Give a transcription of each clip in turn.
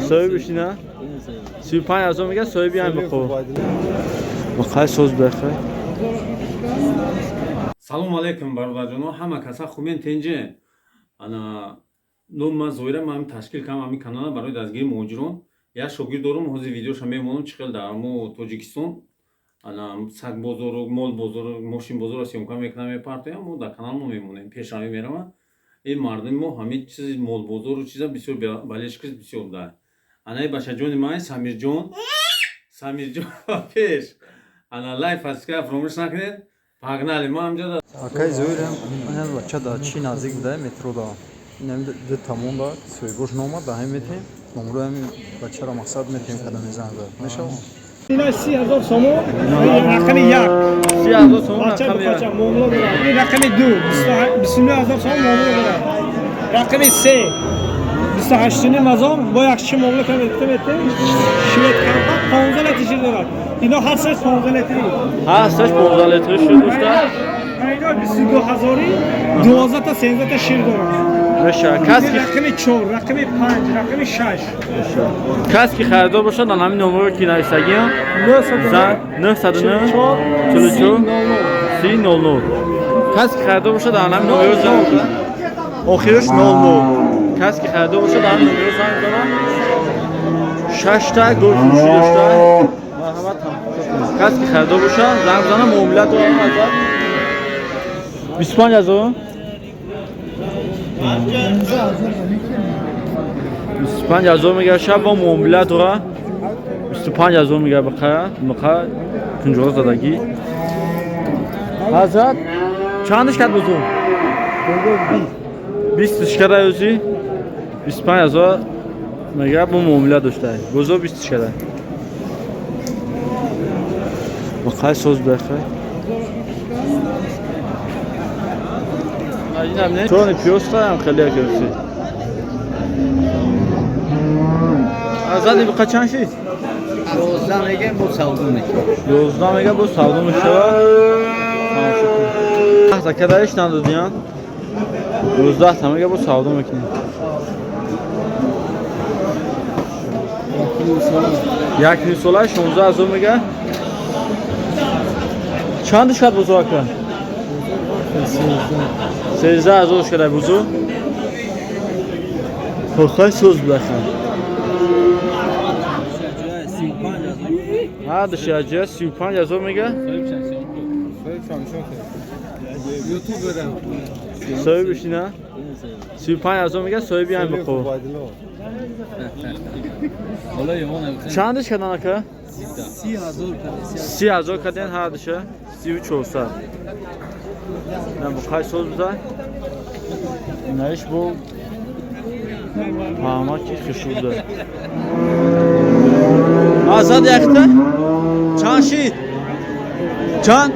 سوی بشینه 35,000 میگه سوی بیایم بخور بخیر سوز بخیر سلام علیکم برادرجانو ҳама каса хубен тенҷе ана ном ман зоира ман ташкил кардам ҳамин канала барои дастгирии муҳоҷирон як шогирд дорам ҳозир видеоша мемонам чӣ хел дар мо тоҷикистон ана саг бозору мол бозору мошин бозору сёмка мекунам мепартоям мо дар канал мо мемонем пешравӣ меравам ин мардуми мо ҳамин чизи мол бозору чиза бисёр балешкист бисёр дар ана бачаҷони ман самирҷон пеш ана лайф ҳастка фаромӯш накунед пагнали ма ҳамҷо акай зоирам ана бача да чи наздик буда метро да инам ду тамон да сойгош номад да ҳам метем номро ҳам бачаро мақсад метем када мезанад мешава ина 30,000 сомон рақами 1 30,000 сомон рақами 1 муомила дорад ин рақами 2 29,000 сомон муомила дорад рақами 3 28 мазон бо якчи муомила кардем швед карта 15 литр шир дорад ино ҳар сеш 15 литри ҳар сеш 15 литри шир дошта اینا 22,000 12 تا 13 تا شیر دارم باشه کسی رقم 4 رقم 5 رقم 6 کسی که خریدار باشه در همین نمره که نوشتگی ها 909 44 3000 کسی که خریدار باشه در همین نمره زنگ بزنه آخرش 00 کسی که خریدار باشه در همین نمره زنگ بزنه 6 تا گلفروشی داشته مرحمت کسی که خریدار باشه زنگ بزنه معاملت رو ازت 25,000 25,000 میگه شب با معاملت رو 25,000 میگه بخره مخه کنجوز زدگی حضرت چندش کرد بزرگ 20 کرده یوزی 25,000 میگه با معاملت داشته بزرگ 20 کرده بخیر سوز بخیر اینم نه چون پیوست هم خیلی گرفتی ازادی به چند شید 11 میگه با سودا میشه 11 میگه با سودا میشه لحظه که درش ندادین 12 تا میگه با سودا میکنین یک نیسوله 16,000 میگه چندش کرد بزرگ 13,000 کرده بزرگ خیلی سوز بلخم ها دشاجه 35,000 میگه سوی بشینه 35,000 میگه سوی بیایم بخور چندش کردن اکه 30,000 کردن ها دشه 3400 نه بخیر سوز بزن نهش بو همه کی خشوده آزاد یخته چند شید چند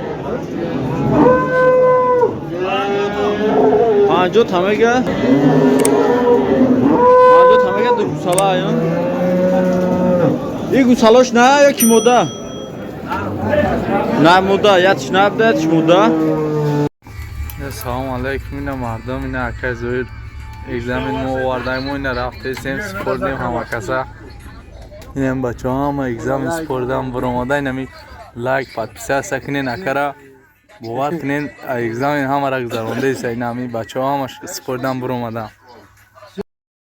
50 تمگه 50 تمگه دو گوساله ایون این گوسالاش نه یا کی موده نه موده یادش نبوده چی موده سلام علیکم اینا مردم اینا اکای زویر اگزامین ما واردایم و اینا رفته سیم سپردیم همه کسا این هم بچه هم اگزامین سپردم براماده اینمی لایک پادپیسه سکنین اکرا باور کنین اگزامین همه را گذرونده ایسا اینمی بچه هم سپردم براماده